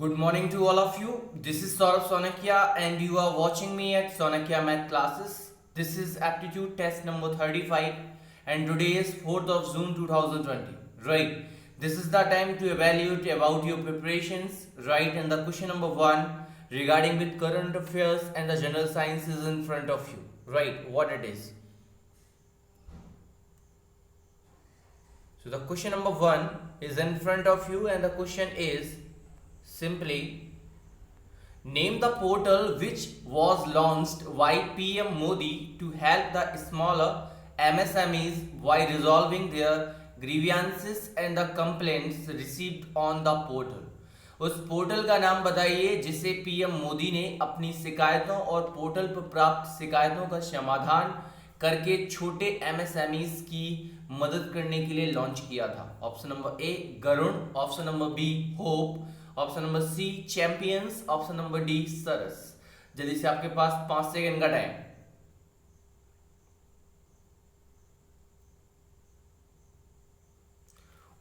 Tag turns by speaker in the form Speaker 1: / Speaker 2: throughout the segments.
Speaker 1: Good morning to all of you. This is Saurabh Sonakia and you are watching me at Sonakia Math Classes. This is aptitude test number 35 and today is 4th of June 2020. Right. This is the time to evaluate about your preparations. Right. And the question number 1 regarding with current affairs and the general science is in front of you. Right. What it is. So the question number 1 is in front of you and the question is simply name the portal which was launched by PM Modi to help the smaller MSMEs while resolving their grievances and the complaints received on the portal. उस portal का नाम बताइए जिसे PM Modi ने अपनी शिकायतों और portal पर प्राप्त शिकायतों का समाधान करके छोटे एमएसएमईज की मदद करने के लिए लॉन्च किया था। Option number A Garud, option number B hope, option number C champions, option number D Saras. जल्दी से आपके पास 5 सेकंड का टाइम।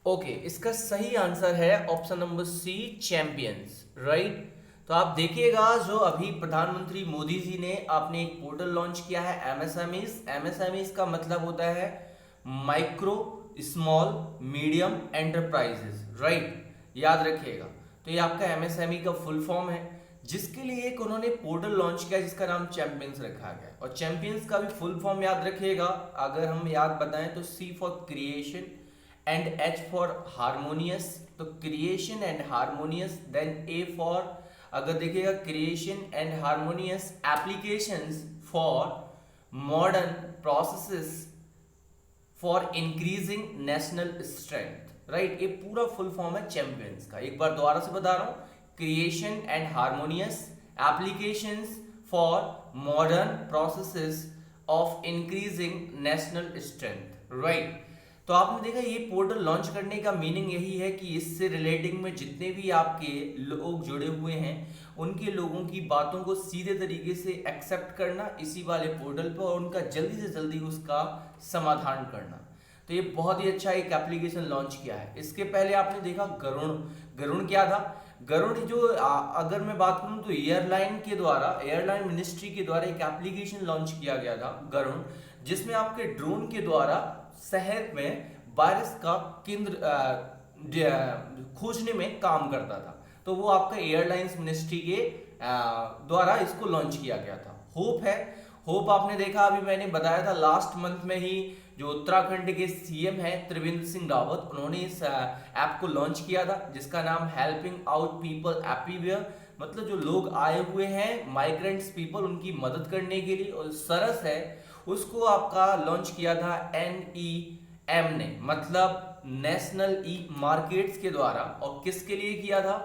Speaker 1: ओके, इसका सही आंसर है option number C champions. Right. तो आप देखिएगा जो अभी प्रधानमंत्री मोदी जी ने आपने एक पोर्टल लॉन्च किया है एमएसएमईज। एमएसएमईज का मतलब होता है micro small medium enterprises. Right, याद रखिएगा। तो ये आपका एमएसएमई का फुल फॉर्म है जिसके लिए एक उन्होंने पोर्टल लॉन्च किया जिसका नाम चैंपियंस रखा गया। और चैंपियंस का भी फुल फॉर्म याद रखिएगा। अगर हम याद बताएं तो C for creation and H for harmonious. तो creation and harmonious, then A for अगर देखिएगा creation and harmonious applications for modern processes for increasing national strength. Right, ये पूरा फुल फॉर्म है चैंपियंस का। एक बार दोबारा से बता रहा हूं, creation and harmonious applications for modern processes of increasing national strength. Right, तो आपने देखा ये पोर्टल लॉन्च करने का मीनिंग यही है कि इससे रिलेटिंग में जितने भी आपके लोग जुड़े हुए हैं उनके लोगों की बातों को सीधे तरीके से एक्सेप्ट करना इसी वाले पोर्टल पर और उनका जल्दी से जल्दी उसका समाधान करना। तो ये बहुत ही अच्छा एक एप्लीकेशन लॉन्च किया है। इसके पहले आपने देखा गरुड़। गरुड़ क्या था? गरुड़ जो अगर मैं बात करूं तो एयरलाइन मिनिस्ट्री के द्वारा एक एप्लीकेशन लॉन्च किया गया था गरुड़, जिसमें आपके ड्रोन के द्वारा शहर में वायरस का केंद्र खोजने में काम करता था। तो वो आपका एयरलाइंस मिनिस्ट्री के द्वारा इसको लॉन्च किया गया था। होप है, होप आपने देखा अभी मैंने बताया था लास्ट मंथ में ही जो उत्तराखंड के सीएम है त्रिवेंद्र सिंह रावत, उन्होंने इस ऐप को लॉन्च किया था जिसका नाम हेल्पिंग आउट पीपल एवरीवेयर, मतलब जो लोग आए हुए हैं माइग्रेंट्स पीपल उनकी मदद करने के लिए। और सरस है उसको आपका लॉन्च किया था NEM ने, मतलब नेशनल ई मार्केट्स के द्वारा। और किसके लिए किया था?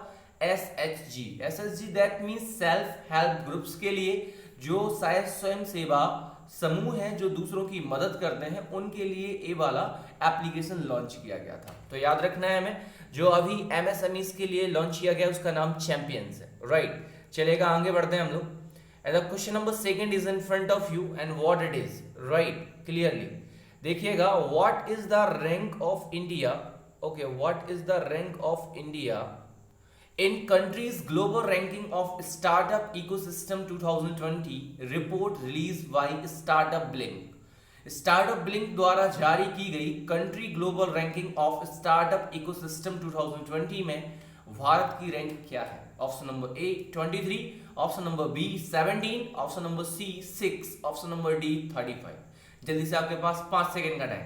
Speaker 1: SHG that means self help groups के लिए, जो शायद स्वयं सेवा समूह हैं जो दूसरों की मदद करते हैं, उनके लिए ये वाला एप्लीकेशन लॉन्च किया गया था। तो याद रखना है हमें, जो अभी MSMEs के लिए लॉन्च किया गया उसका नाम चैंपियंस है। राइट, चलेगा आगे बढ़ते हैं हम लोग। And the question number 2 is in front of you and what it is, right? Clearly देखिएगा, what is the rank of India? Okay, what is the rank of India in countries global ranking of startup ecosystem 2020 report released by Startup Blink? Startup Blink द्वारा जारी की गई country global ranking of startup ecosystem 2020 में भारत की rank क्या है? Option number A 23, option number B 17, option number C 6, option number D 35। जल्दी से आपके पास 5 सेकंड का टाइम।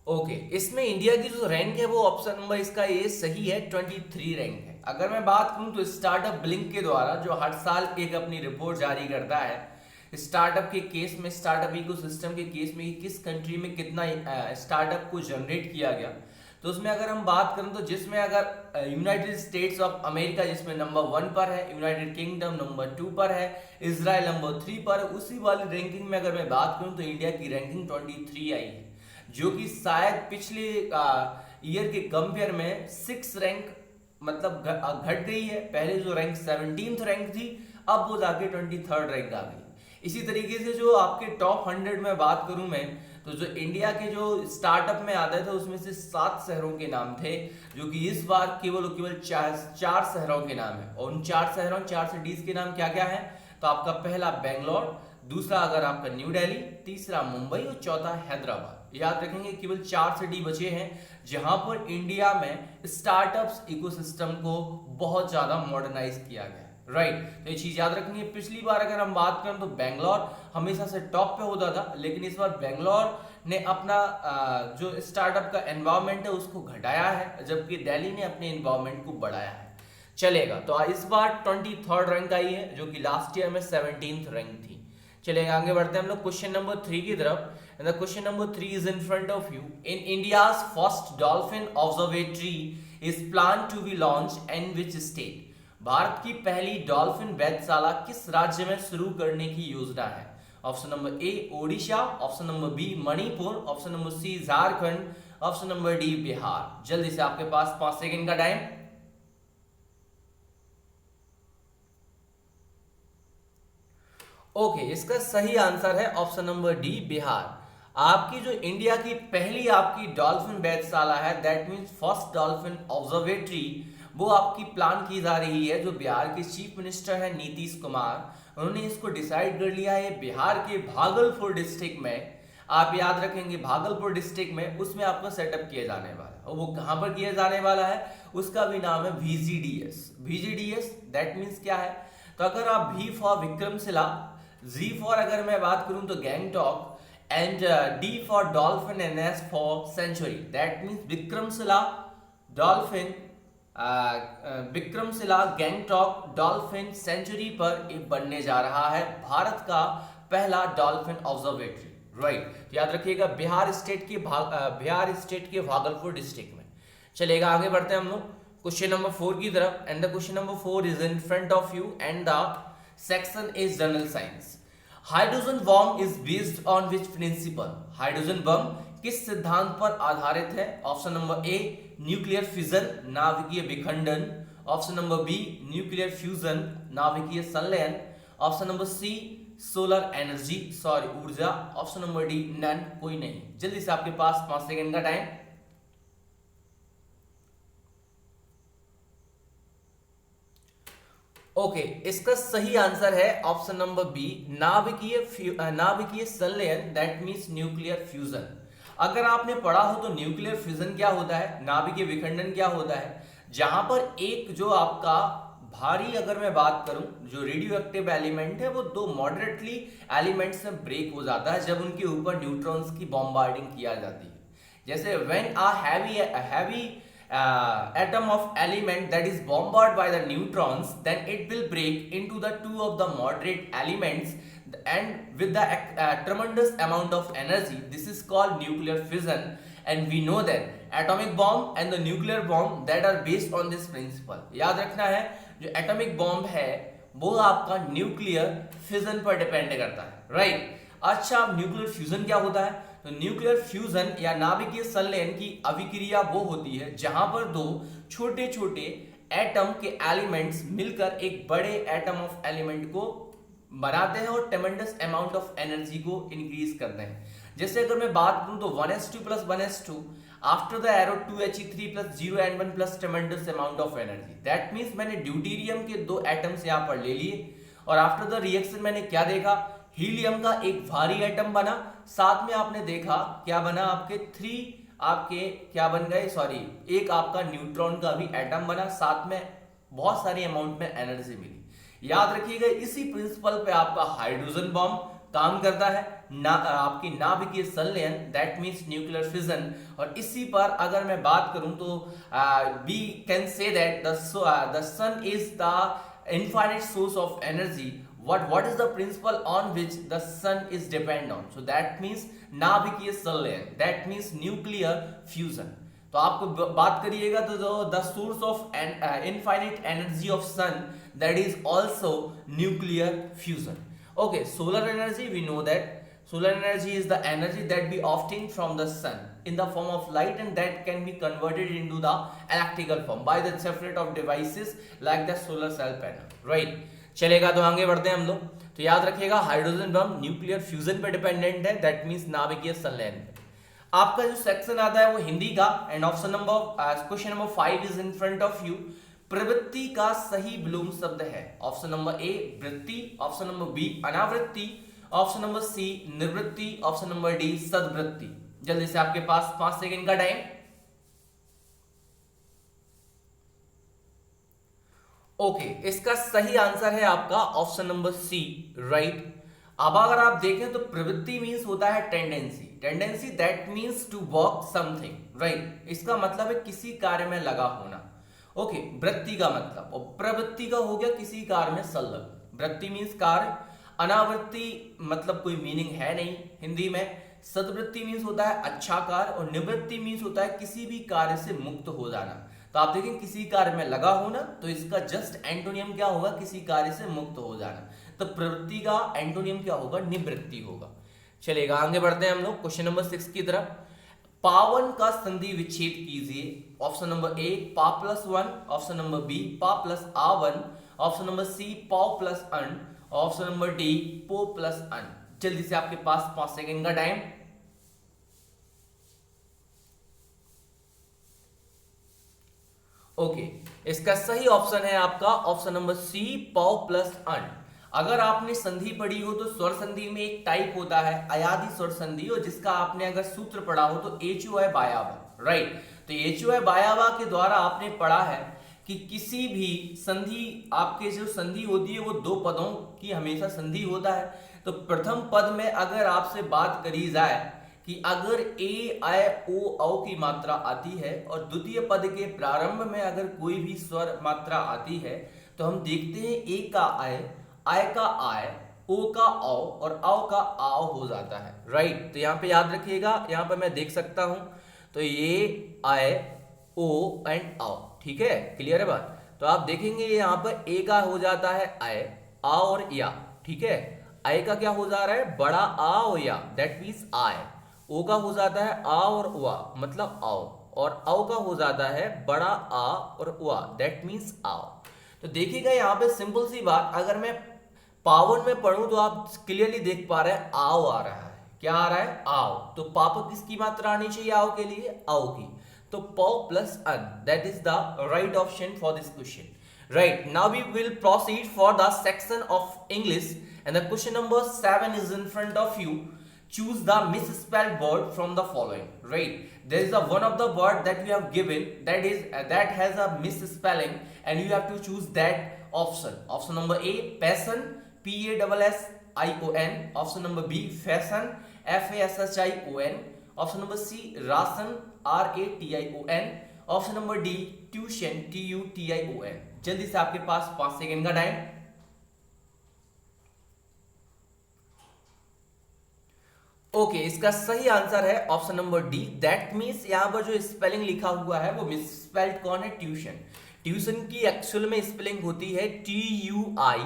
Speaker 1: ओके, इसमें इंडिया की जो रैंक है वो ऑप्शन नंबर इसका ए सही है, 23 रैंक है। अगर मैं बात करूं तो स्टार्टअप ब्लिंक के द्वारा जो हर साल एक अपनी रिपोर्ट जारी करता है स्टार्टअप के केस में, स्टार्टअप इकोसिस्टम के केस में किस कंट्री में कितना स्टार्टअप को जनरेट किया गया, तो उसमें अगर हम बात करें तो जिसमें अगर यूनाइटेड स्टेट्स ऑफ अमेरिका जिसमें नंबर 1 पर है, यूनाइटेड किंगडम नंबर 2 पर है, इजराइल नंबर 3 पर है, उसी वाली रैंकिंग में अगर मैं बात करूं तो इंडिया की रैंकिंग 23 आई है, जो कि शायद पिछले ईयर के कंपेयर में 6 रैंक मतलब घट गई है। पहले जो रैंक 17th रैंक थी अब वो जाके 23rd रैंक आ गई। इसी तरीके से जो आपके टॉप 100 में बात करूं मैं तो जो इंडिया के जो स्टार्टअप में आते थे उसमें से 7 शहरों के नाम थे, जो कि इस बार केवल चार शहरों के नाम है। और उन 4 सिटीज के नाम क्या क्या है? तो आपका पहला बेंगलोर, दूसरा अगर आपका न्यू दिल्ली, तीसरा मुंबई और चौथा हैदराबाद। याद रखेंगे केवल 4 सिटी बचे हैं जहां पर इंडिया में स्टार्टअप्स इकोसिस्टम को बहुत ज्यादा मॉडर्नाइज किया गया। राइट, तो ये चीज याद रखेंगे। पिछली बार अगर हम बात करें तो बेंगलोर हमेशा से टॉप पे होता था, लेकिन इस बार बेंगलोर ने अपना जो स्टार्टअप का एनवायरमेंट है उसको घटाया है, जबकि दिल्ली ने अपने एनवायरमेंट को बढ़ाया है। चलेगा, तो इस बार 23rd रैंक आई है, जो कि लास्ट ईयर में 17th रैंक थी। चलेगा, आगे बढ़ते हैं हम लोग क्वेश्चन नंबर 3 की तरफ। And the question number 3 is in front of you. In India's first dolphin observatory is planned to be launched in which state? Bharat की पहली डॉल्फिन वेधशाला किस राज्य में शुरू करने की योजना है? Option number A Odisha, option number B Manipur, option number C Jharkhand, option number D Bihar. जल्दी से, आपके पास 5 सेकंड का टाइम। ओके, इसका सही आंसर है ऑप्शन नंबर डी बिहार। आपकी जो इंडिया की पहली आपकी डॉल्फिन वेधशाला है, that means first dolphin observatory, वो आपकी प्लान की जा रही है। जो बिहार के चीफ मिनिस्टर है नीतीश कुमार, उन्होंने इसको डिसाइड कर लिया है बिहार के भागलपुर डिस्ट्रिक्ट में। आप याद रखेंगे भागलपुर डिस्ट्रिक्ट में उसमें आपको सेटअप किया जाने वाला है। और वो कहां पर किया जाने वाला है उसका भी नाम है VGDS। VGDS दैट मीन्स क्या है? तो अगर आप V for Vikramshila, G for अगर मैं बात करूं तो Gangtok, and D for dolphin and S for sanctuary. That means Vikramshila dolphin Vikramshila Gangtok dolphin century पर ये बनने जा रहा है भारत का पहला डॉल्फिन ऑब्जर्वेटरी। राइट, तो याद रखिएगा बिहार स्टेट के भागलपुर डिस्ट्रिक्ट में। चलेगा, आगे बढ़ते हैं हम लोग क्वेश्चन नंबर 4 की तरफ। And the question number 4 is in front of you and the section is general science. Hydrogen bomb is based on which principle? Hydrogen bomb किस सिद्धांत पर आधारित है? Option number A nuclear fission, नाभिकीय विखंडन, option number B nuclear fusion, नाभिकीय संलयन, option number C solar energy ऊर्जा, ऑप्शन नंबर डी नन, कोई नहीं। जल्दी से, आपके पास 5 सेकंड का टाइम। ओके, इसका सही आंसर है ऑप्शन नंबर बी नाभिकीय संलयन, दैट मींस न्यूक्लियर फ्यूजन। अगर आपने पढ़ा हो तो न्यूक्लियर फ्यूजन क्या होता है, नाभिकीय विखंडन क्या होता है? जहां पर एक जो आपका भारी, अगर मैं बात करूं, जो रेडियो एक्टिव एलिमेंट है वो 2 मॉडरेटली एलिमेंट्स में ब्रेक हो जाता है जब उनके ऊपर न्यूट्रॉन्स की बॉम्बार्डिंग किया जाती है। जैसे when a heavy atom of element that is bombarded by the neutrons, then it will break into the 2 of the moderate elements and with the tremendous amount of energy. This is called nuclear fission, and we know that atomic bomb and the nuclear bomb that are based on this principle. याद रखना है, जो atomic bomb है वो आपका nuclear fission पर depend करता है। राइट, अच्छा, अब न्यूक्लियर फ्यूजन क्या होता है? तो न्यूक्लियर फ्यूजन या नाभिकीय संलयन की अभिक्रिया वो होती है जहां पर 2 छोटे छोटे एटम के एलिमेंट्स मिलकर एक बड़े एटम ऑफ एलिमेंट को बनाते हैं और ट्रेमेंडस अमाउंट ऑफ एनर्जी को इंक्रीज करते हैं। जैसे अगर मैं बात करूं तो 1s2 + 1s2 after the arrow 2he3 + 0n1 + ट्रेमेंडस amount of energy. That means मैंने ड्यूटेरियम के 2 एटम्स यहां पर ले लिए और आफ्टर द रिएक्शन मैंने क्या देखा? हीलियम का एक भारी एटम बना, साथ में आपने देखा क्या बना? आपके 3 आपके क्या बन गए? एक आपका न्यूट्रॉन का भी एटम बना, साथ में बहुत सारी अमाउंट में एनर्जी मिली। याद रखिएगा, इसी प्रिंसिपल पे आपका हाइड्रोजन बॉम्ब काम करता है, आपकी नाभिकीय संलयन, दैट मींस न्यूक्लियर फिजन। और इसी पर अगर मैं बात करूं तो we can say that the sun is the infinite source of energy. What is the principle on which the sun is depend on? So that means नाभिकीय संलयन, that means nuclear fusion. तो आपको बात करिएगा तो the source of infinite energy of sun, that is also nuclear fusion. Okay, solar energy, we know that solar energy is the energy that we obtain from the sun in the form of light, and that can be converted into the electrical form by the separate of devices like the solar cell panel. Right, चलेगा, तो आगे बढ़ते हैं हम लोग। तो याद रखिएगा हाइड्रोजन बम न्यूक्लियर फ्यूजन पे डिपेंडेंट है, दैट मींस नाभिकीय संलयन पे। आपका जो सेक्शन आता है वो हिंदी का, and option number question number 5 is in front of you. प्रवृत्ति का सही विलोम शब्द है, ऑप्शन नंबर ए वृत्ति, ऑप्शन नंबर बी अनावृत्ति, ऑप्शन नंबर सी निवृत्ति, ऑप्शन नंबर डी सद्वृत्ति। जल्दी से आपके पास 5 सेकंड का टाइम। ओके, इसका सही आंसर है आपका ऑप्शन नंबर सी, राइट। अब अगर आप देखें तो प्रवृत्ति मींस होता है tendency, tendency that means to work something, right. इसका मतलब है किसी कार्य में लगा होना। ओके, वृत्ति का मतलब, और प्रवृत्ति का हो गया किसी कार्य में संलग्न। वृत्ति मींस कार्य, अनावृत्ति मतलब कोई मीनिंग है नहीं हिंदी में। सद्वृत्ति मींस होता है अच्छा कार्य, और निवृत्ति मींस होता है किसी भी कार्य से मुक्त हो जाना। तो आप देखें किसी कार्य में लगा होना, तो इसका जस्ट एंटोनियम क्या होगा, किसी कार्य से मुक्त हो जाना। तो प्रवृत्ति का एंटोनियम क्या होगा, निवृत्ति होगा। चलेगा, आगे बढ़ते हैं हम लोग क्वेश्चन नंबर 6 की तरफ। पावन का संधि विच्छेद कीजिए। ऑप्शन नंबर ए पा प्लस 1, ऑप्शन नंबर बी पा प्लस आ1, ऑप्शन नंबर सी पाव प्लस अन, ऑप्शन नंबर डी पो प्लस अन। जल्दी से आपके पास 5 सेकंड का टाइम। ओके, इसका सही ऑप्शन है आपका ऑप्शन नंबर सी पाव प्लस अन। अगर आपने संधि पढ़ी हो तो स्वर संधि में एक टाइप होता है अयादि स्वर संधि, और जिसका आपने अगर सूत्र पढ़ा हो तो HOI बायाबा, राइट। तो HOI बायाबा के द्वारा आपने पढ़ा है कि किसी भी संधि, आपके जो संधि होती है वो 2 पदों की हमेशा संधि होता है। तो प्रथम पद में अगर आपसे बात करी जाए कि अगर ए आय ओ औ की मात्रा आती है, और द्वितीय पद के प्रारंभ में अगर कोई भी स्वर मात्रा आती है, तो हम देखते हैं ए का आय का आय, ओ का औ और औ का आओ हो जाता है, राइट। तो यहाँ पे याद रखिएगा, यहाँ पे मैं देख सकता हूं, तो ये आय ओ एंड आओ, ठीक है, क्लियर है बात। तो आप देखेंगे यहाँ पर ए का हो जाता है आय, आ और या, ठीक है। आय का क्या हो जा रहा है, बड़ा आ और या, दैट मीन्स आय। ओ का हो जाता है आ और वा, मतलब आओ, और औ का हो जाता है बड़ा आ और वा, दैट मीन्स आओ। तो देखिएगा यहाँ पे सिंपल सी बात, अगर मैं पावन में पढ़ूं तो आप क्लियरली देख पा रहे हैं आओ आ रहा है। क्या आ रहा है, आओ। तो पाप किसकी मात्रा आनी चाहिए आओ के लिए, आओ की। तो पौ प्लस अन, that is the right option for this question, right। Now we will proceed for the section of English, and the question number 7 is in front of you. Choose the misspelled word from the following, right। There is a one of the word that we have given that is that has a misspelling, and you have to choose that option. Option number A passion, PASSION, option number B fashion, FASHION, option number C ration, RATION, option number D tuition, TUTION। जल्दी से आपके पास 5 second का time. Okay, इसका सही answer है option number D, that means यहां पर जो स्पेलिंग लिखा हुआ है वो मिसस्पेल्ड कौन है, ट्यूशन। ट्यूशन की एक्चुअल में स्पेलिंग होती है TUITION,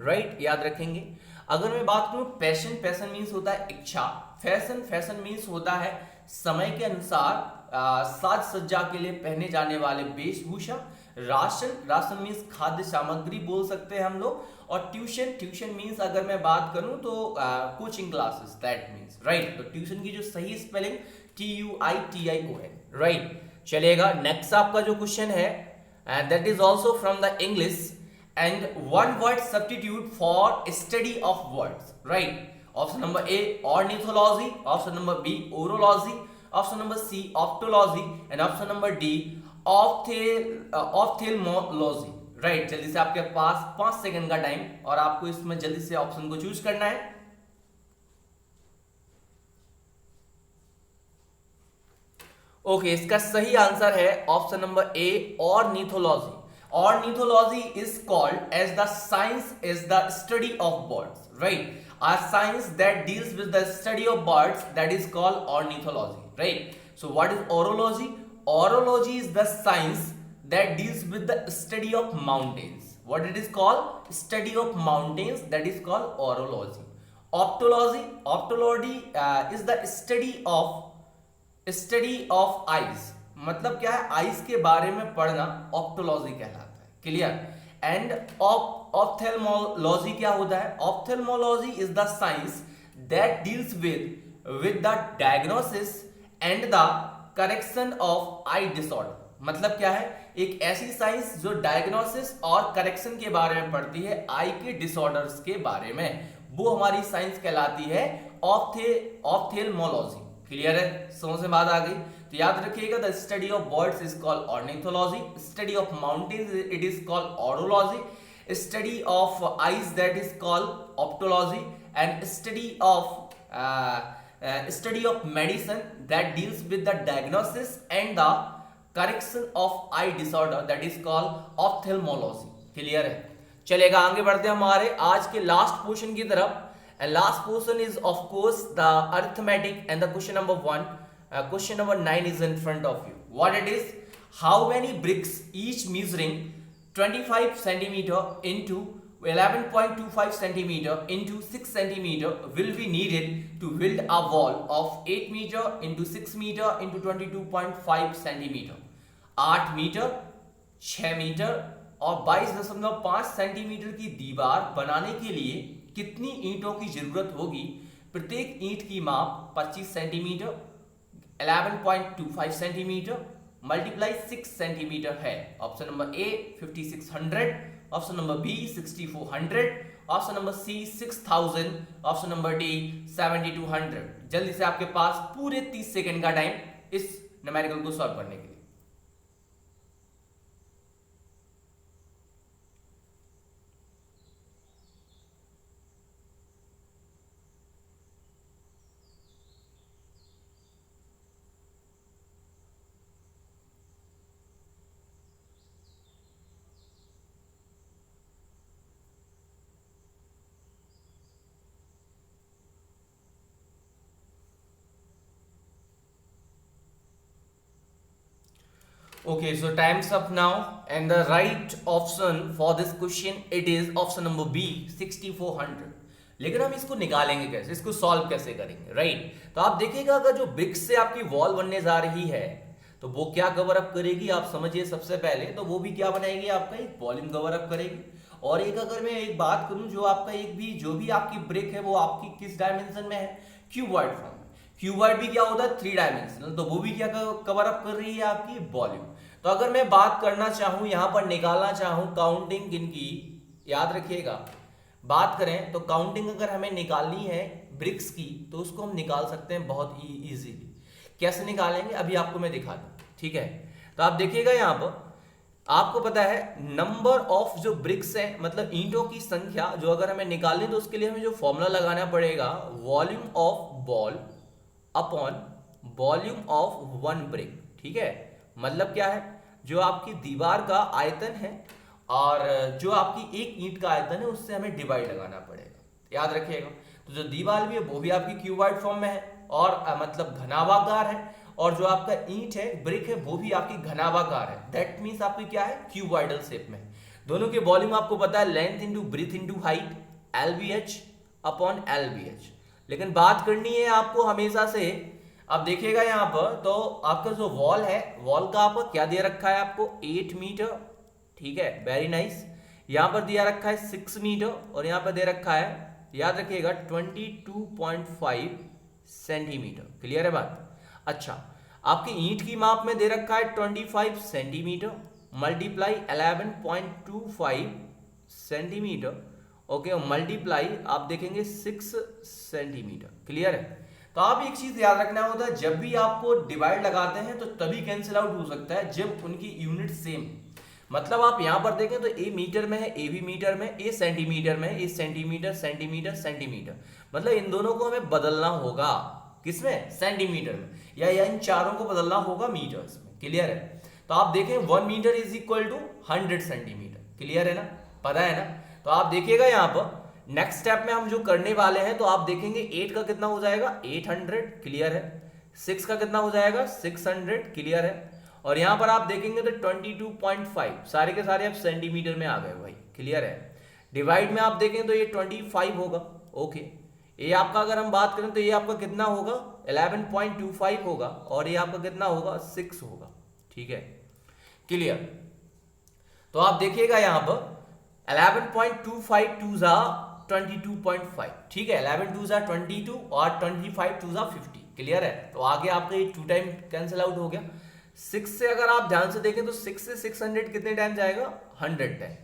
Speaker 1: राइट, याद रखेंगे। अगर मैं बात करूं पैशन, पैशन मीन्स होता है इच्छा। फैशन, फैशन मीन्स होता है समय के अनुसार साज सज्जा के लिए पहने जाने वाले वेशभूषा। राशन, राशन मीन्स खाद्य सामग्री बोल सकते हैं हम लोग। और ट्यूशन, ट्यूशन मीन्स अगर मैं बात करूं तो coaching classes, that means, right. तो ट्यूशन की जो सही स्पेलिंग TUITION, राइट। चलेगा, नेक्स्ट आपका जो क्वेश्चन है that is also from the English, and one word substitute for study of words, right. Option number A ornithology, option number B orology, option number C optology, and option number D ophthalmology, right. जल्दी से आपके पास 5 second का time, और आपको इसमें जल्दी से ऑप्शन को चूज करना है। ओके, इसका सही आंसर है option number A ornithology. Ornithology is called as the science is the study of birds, right? A science that deals with the study of birds, that is called ornithology, right? So what is orology? Orology is the science that deals with the study of mountains. What it is called? Study of mountains, that is called orology. Optology, optology is the study of eyes. मतलब क्या है, ice के बारे में पढ़ना ऑप्टोलॉजी कहलाता है, clear. And ophthalmology क्या होता है? Ophthalmology is the science that deals with the diagnosis and the correction of I disorder. मतलब क्या है? एक ऐसी साइंस जो डायग्नोसिस और करेक्शन के बारे में पढ़ती है, आई के डिसऑर्डर्स के बारे में, वो हमारी साइंस कहलाती है ऑप्थेल्मोलॉजी। क्लियर है? समझ में बात आ गई? तो याद रखिएगा, the study of birds is called ornithology, study of mountains it is called orology, study of eyes that is called optology, and study of medicine that deals with the diagnosis and the correction of eye disorder that is called ophthalmology। Clear है? चलेगा, आगे बढ़ते हैं हमारे आज के last portion की तरफ। and last portion is of course the arithmetic and the question number 1, question number 9 is in front of you. What it is? How many bricks each measuring 25 centimeter into 11.25 centimeter into 6 centimeter will be needed to build a wall of 8 meter into 6 meter into 22.5 centimeter। 8 metre, 6 metre और 22.5 centimetre की दीवार बनाने के लिए कितनी ईंटों की जरूरत होगी? प्रत्येक ईंट की माप 25 सेंटीमीटर, 11.25 सेंटीमीटर मल्टीप्लाई 6 सेंटीमीटर है। Option number A 5600, option number B 6400, option number C 6000, option number D 7200। जल्दी से आपके पास पूरे 30 सेकंड का टाइम इस न्यूमेरिकल को सॉल्व करने के लिए। Okay, so time's up now, and the right option for this question it is option number B 6400। लेकिन हम इसको निकालेंगे कैसे, इसको सॉल्व कैसे करेंगे, राइट? तो आप देखिएगा, अगर जो ब्रिक्स से आपकी वॉल बनने जा रही है तो वो क्या कवर अप करेगी, आप समझिए। सबसे पहले तो वो भी क्या बनाएगी, आपका एक वॉल्यूम कवर अप करेगी। और एक अगर मैं एक बात करूं, जो आपका जो भी आपकी ब्रिक है वो आपकी किस डायमेंशन में है? क्यूबॉइड फॉर्म में। क्यूबॉइड भी क्या होता है? 3 डायमेंशनल। तो वो भी क्या कवर अप कर रही है? आपकी वॉल्यूम। तो अगर मैं बात करना चाहूं, यहां पर निकालना चाहूं काउंटिंग इनकी, याद रखिएगा, बात करें तो काउंटिंग अगर हमें निकालनी है ब्रिक्स की तो उसको हम निकाल सकते हैं बहुत इजीली। कैसे निकालेंगे अभी आपको मैं दिखा दूं, ठीक है? तो आप देखिएगा, यहां पर आपको पता है नंबर ऑफ जो ब्रिक्स है, मतलब ईंटों की संख्या जो अगर हमें निकालनी, तो उसके लिए हमें जो फॉर्मूला लगाना पड़ेगा, volume of ball upon volume of 1 brick. ठीक है? मतलब क्या है, जो आपकी दीवार का आयतन है और जो आपकी एक ईंट का आयतन है उससे हमें डिवाइड लगाना पड़ेगा। याद रखिएगा। तो जो दीवार भी है वो भी आपकी क्यूबॉइड फॉर्म में है और मतलब घनाभागाकार है, और जो आपका ईंट है, ब्रिक है, वो भी आपकी घनाभागाकार है। दैट मीन्स आपकी क्या है, क्यूबॉइडल शेप में। दोनों के वॉल्यूम आपको पता है, length into breadth into height, LBH upon LBH। लेकिन बात करनी है आपको हमेशा से, अब देखिएगा यहाँ पर, तो आपका जो वॉल है, वॉल का आपको क्या दे रखा है, आपको 8 मीटर। ठीक है, वेरी नाइस। यहाँ पर दिया रखा है 6 मीटर और यहाँ पर दे रखा है, याद रखिएगा, 22.5 सेंटीमीटर। क्लियर है बात? अच्छा, आपकी ईंट की माप में दे रखा है 25 centimetre multiply 11.25 centimetre. Okay, multiply आप देखेंगे 6 सेंटीमीटर। क्लियर है? तो आप एक चीज याद रखना होता है, जब भी आपको डिवाइड लगाते हैं तो तभी कैंसिल आउट हो सकता है जब उनकी यूनिट सेम। मतलब आप यहां पर देखें तो ए मीटर में है, ए भी मीटर में, ए सेंटीमीटर में, ए सेंटीमीटर सेंटीमीटर सेंटीमीटर। मतलब इन दोनों को हमें बदलना होगा, किसमें? सेंटीमीटर में, या इन चारों को बदलना होगा मीटर्स में। क्लियर है? तो आप देखें 1 metre is equal to 100 centimetre. Clear है ना? पता है ना? तो आप देखिएगा यहाँ पर नेक्स्ट स्टेप में हम जो करने वाले हैं, तो आप देखेंगे 8 का कितना हो जाएगा, 800। क्लियर है? 6 का कितना हो जाएगा, 600। क्लियर है? और यहां पर आप देखेंगे तो 22.5, सारे के सारे आप सेंटीमीटर में आ गए भाई। क्लियर है? डिवाइड में आप देखें तो ये 25 होगा। ओके, ये आपका अगर हम बात करें तो ये आपका कितना होगा, 11.25 होगा, और ये आपका कितना होगा, 6 होगा। ठीक है? क्लियर? तो आप देखिएगा यहाँ पर 11.25 2 जा 22.5, ठीक है, 11 2 जा 22 और 25 2 जा 50, क्लियर है। तो आगे आपका ये 2 टाइम कैंसिल आउट हो गया। 6 से अगर आप ध्यान से देखें तो 6 से 600 कितने टाइम जाएगा, 100 टाइम।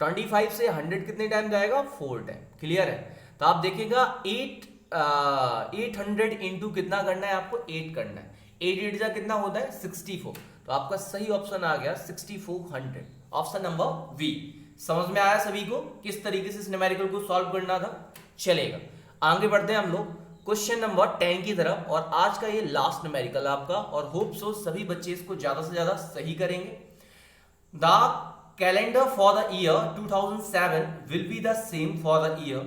Speaker 1: 25 से 100 कितने टाइम जाएगा, 4 टाइम, क्लियर है। तो आप देखिएगा 800 इंटू कितना करना है आपको, 8 करना है। 8 8 जा कितना होता है, 64। तो आपका सही ऑप्शन आ गया 6400, ऑप्शन नंबर बी। समझ में आया सभी को किस तरीके से इस न्यूमेरिकल को सॉल्व करना था। चलेगा, आगे बढ़ते हैं हम लोग क्वेश्चन नंबर 10 की तरफ, और आज का ये लास्ट न्यूमेरिकल आपका, और होप सो सभी बच्चे इसको ज्यादा से ज्यादा सही करेंगे। The calendar for the year 2007 will be the same for the year,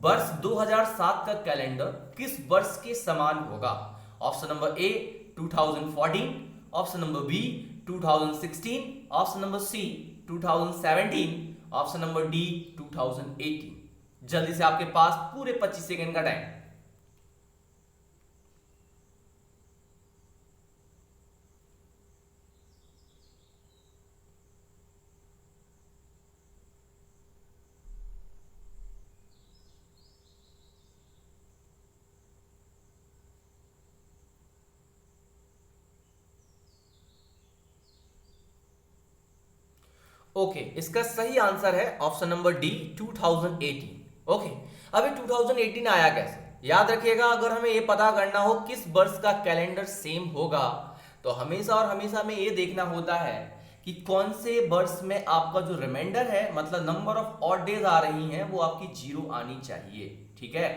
Speaker 1: वर्ष 2007 का कैलेंडर किस वर्ष के समान होगा। Option number A 2014, option number B 2016, option number C 2017, option number D 2018। जल्दी से आपके पास पूरे 25 सेकंड का टाइम। ओके, इसका सही आंसर है ऑप्शन नंबर डी 2018। ओके, अभी 2018 आया कैसे, याद रखिएगा, अगर हमें ये पता करना हो किस वर्ष का कैलेंडर सेम होगा, तो हमेशा और हमेशा में ये देखना होता है कि कौन से वर्ष में आपका जो रिमाइंडर है, मतलब नंबर ऑफ ऑड डेज आ रही हैं, वो आपकी जीरो आनी चाहिए, ठीक है,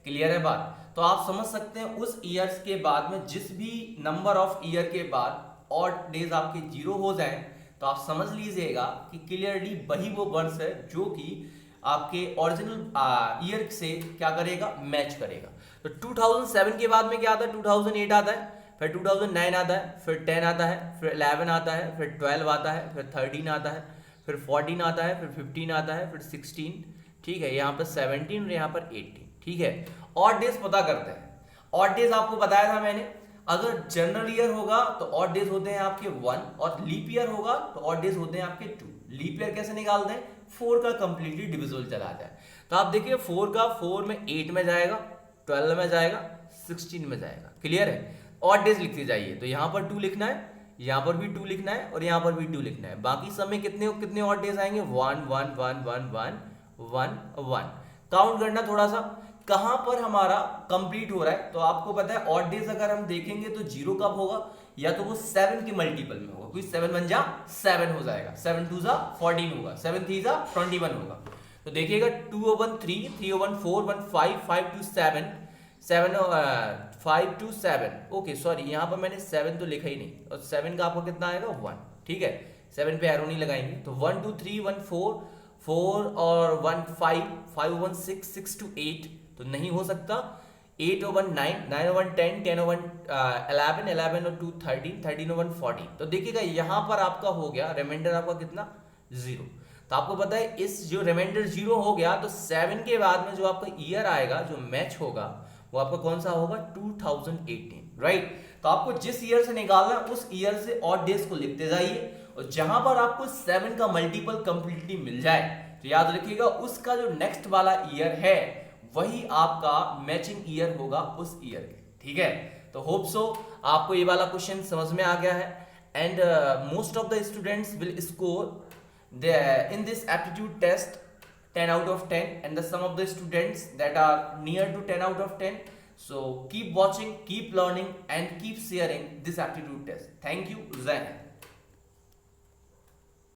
Speaker 1: क्लियर है बात। तो आप समझ सकते हैं उस ईयर्स के बाद में जिस भी नंबर ऑफ ईयर के बाद ऑड डेज आपके जीरो हो जाएं, तो आप समझ लीजिएगा कि क्लियरली वही वो वर्ष है जो कि आपके ओरिजिनल ईयर से क्या करेगा, मैच करेगा। तो 2007 के बाद में क्या आता है, 2008 आता है, फिर 2009 आता है, फिर 10 आता है, फिर 11 आता है, फिर 12 आता है, फिर 13 आता है, फिर 14 आता है, फिर 15 आता है, फिर 16, ठीक है, यहाँ पर 17 और यहाँ पर 18, ठीक है। ऑड डेज पता करते हैं। ऑड डेज आपको बताया था मैंने, अगर जनरल ईयर होगा तो ऑड डेज होते हैं आपके 1, और लीप ईयर होगा तो ऑड डेज होते हैं आपके 2। लीप ईयर कैसे निकालते हैं, 4 का कंप्लीटली डिविजिबल चला जाए। तो आप देखिए 4 का 4 में 8 में जाएगा, 12 में जाएगा, 16 में जाएगा, क्लियर है। ऑड डेज लिखते जाइए, तो यहाँ पर 2 लिखना है, यहाँ पर भी 2 लिखना है, और यहाँ पर भी 2 लिखना है। बाकी सब में कितने कितने ऑड डेज आएंगे, 1 1 1 1 1 1 1। काउंट करना थोड़ा सा कहां पर हमारा कंप्लीट हो रहा है। तो आपको पता है ऑड डेज अगर हम देखेंगे तो जीरो कब होगा, या तो वो 7 के मल्टीपल में होगा, कोई 7 बन जा 7 हो जाएगा, 7 2 जा 14 होगा, 7 3 जा 21 होगा। तो देखिएगा 2 1 3 3 1 4 1 5 5 2 7 7 5 2 7, ओके सॉरी, यहाँ पर मैंने 7 तो लिखा ही नहीं, और 7 का आपको कितना आएगा 1, ठीक है, 7 पे एरो नहीं लगाएंगे। तो 1 2 3 1 4 4 और 1 5 5 1 6 6 2 8, तो नहीं हो सकता। 8 और 1 9 9 और 1 10 10 और 1 11 11 और 2 13 13 और 1 14। तो देखिएगा यहाँ पर आपका हो गया रिमाइंडर आपका कितना, 0। तो आपको पता है इस जो रिमाइंडर 0 हो गया, तो 7 के बाद में जो आपका ईयर आएगा जो मैच होगा वो आपका कौन सा होगा, 2018, राइट। तो आपको जिस ईयर से निकालना है उस ईयर से ऑड डेज को लिखते जाइए, और जहां पर आपको 7 का मल्टीपल कंप्लीटली मिल जाए तो याद रखिएगा उसका जो नेक्स्ट वाला ईयर है वही आपका मैचिंग ईयर होगा उस ईयर के, ठीक है। तो होप सो आपको ये वाला क्वेश्चन समझ में आ गया है, and most of the students will score in this aptitude test 10 out of 10, and the some of the students that are near to 10 out of 10. So keep watching, keep learning, and keep sharing this aptitude test. Thank you, Zain.